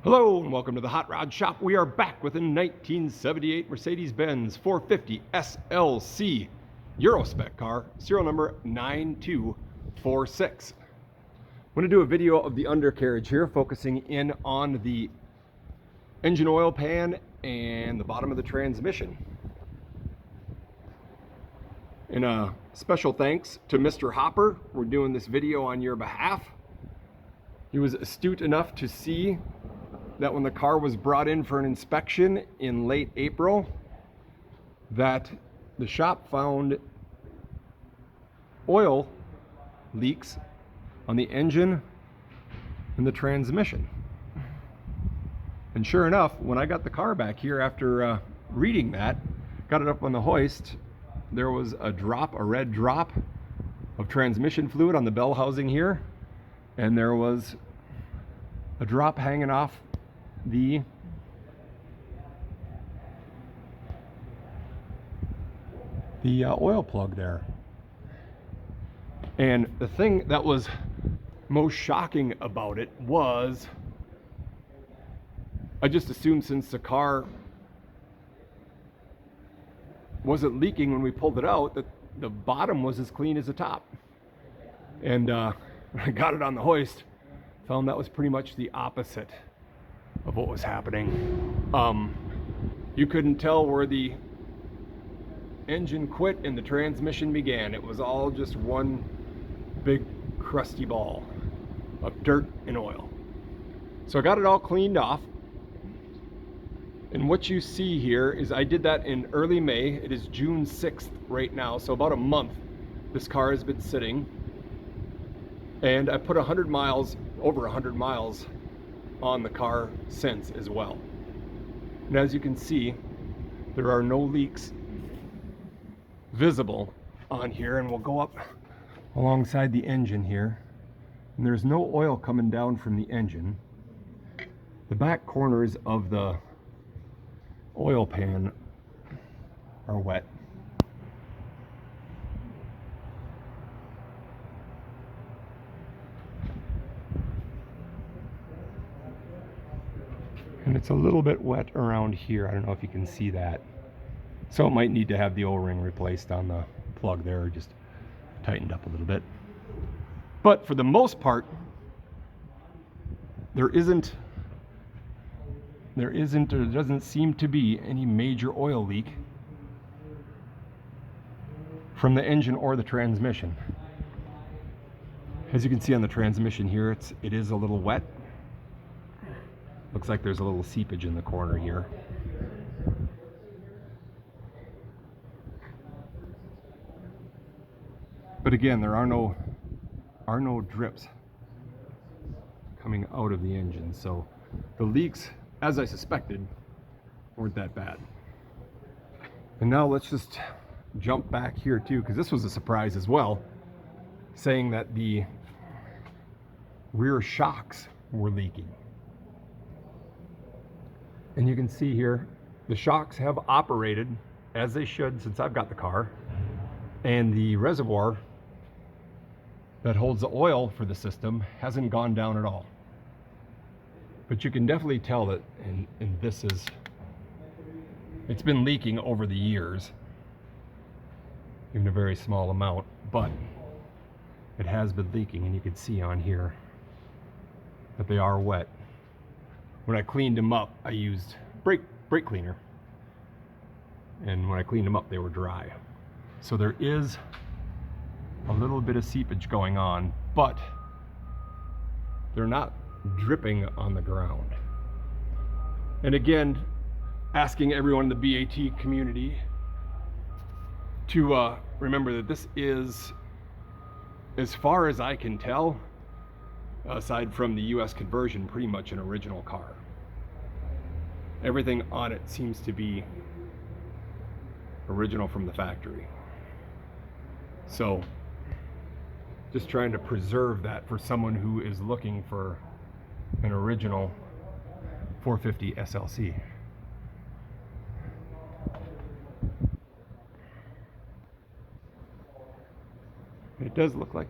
Hello and welcome to the Hot Rod Shop. We are back with a 1978 Mercedes Benz 450 SLC Euro spec car, serial number 9246. I'm going to do a video of the undercarriage here, focusing in on the engine oil pan and the bottom of the transmission. And a special thanks to Mr. Hopper. We're doing this video on your behalf. He was astute enough to see that when the car was brought in for an inspection in late April, that the shop found oil leaks on the engine and the transmission. And sure enough, when I got the car back here after reading that, got it up on the hoist, there was a red drop of transmission fluid on the bell housing here, and there was a drop hanging off the oil plug there. And the thing that was most shocking about it was, I just assumed since the car wasn't leaking when we pulled it out, that the bottom was as clean as the top. And when I got it on the hoist, found that was pretty much the opposite of what was happening. You couldn't tell where the engine quit and the transmission began. It was all just one big crusty ball of dirt and oil. So I got it all cleaned off. And what you see here is I did that in early May. It is June 6th right now, so about a month this car has been sitting. And I put over 100 miles on the car since as well. And as you can see, there are no leaks visible on here, and we'll go up alongside the engine here, and there's no oil coming down from the engine. The back corners of the oil pan are wet. And it's a little bit wet around here. I don't know if you can see that. So it might need to have the O-ring replaced on the plug there, just tightened up a little bit. But for the most part, there doesn't seem to be any major oil leak from the engine or the transmission. As you can see on the transmission here, it is a little wet. Looks like there's a little seepage in the corner here. But again, there are no drips coming out of the engine, so the leaks, as I suspected, weren't that bad. And now let's just jump back here too, because this was a surprise as well, saying that the rear shocks were leaking. And you can see here, the shocks have operated as they should since I've got the car, and the reservoir that holds the oil for the system hasn't gone down at all. But you can definitely tell that, and it's been leaking over the years, even a very small amount, but it has been leaking, and you can see on here that they are wet. When I cleaned them up, I used brake cleaner, and when I cleaned them up, they were dry. So there is a little bit of seepage going on, but they're not dripping on the ground. And again, asking everyone in the BAT community to remember that this is, as far as I can tell, aside from the US conversion, pretty much an original car. Everything on it seems to be original from the factory. So just trying to preserve that for someone who is looking for an original 450 SLC. It does look like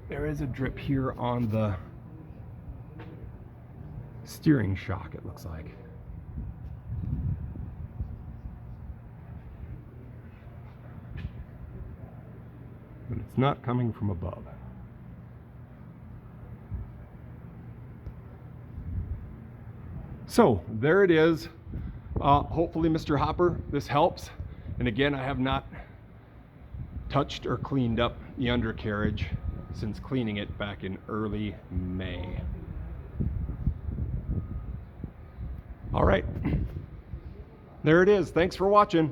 there is a drip here on the steering shock, it looks like. But it's not coming from above. So there it is. Hopefully, Mr. Hopper, this helps. And again, I have not touched or cleaned up the undercarriage since cleaning it back in early May. All right, there it is. Thanks for watching.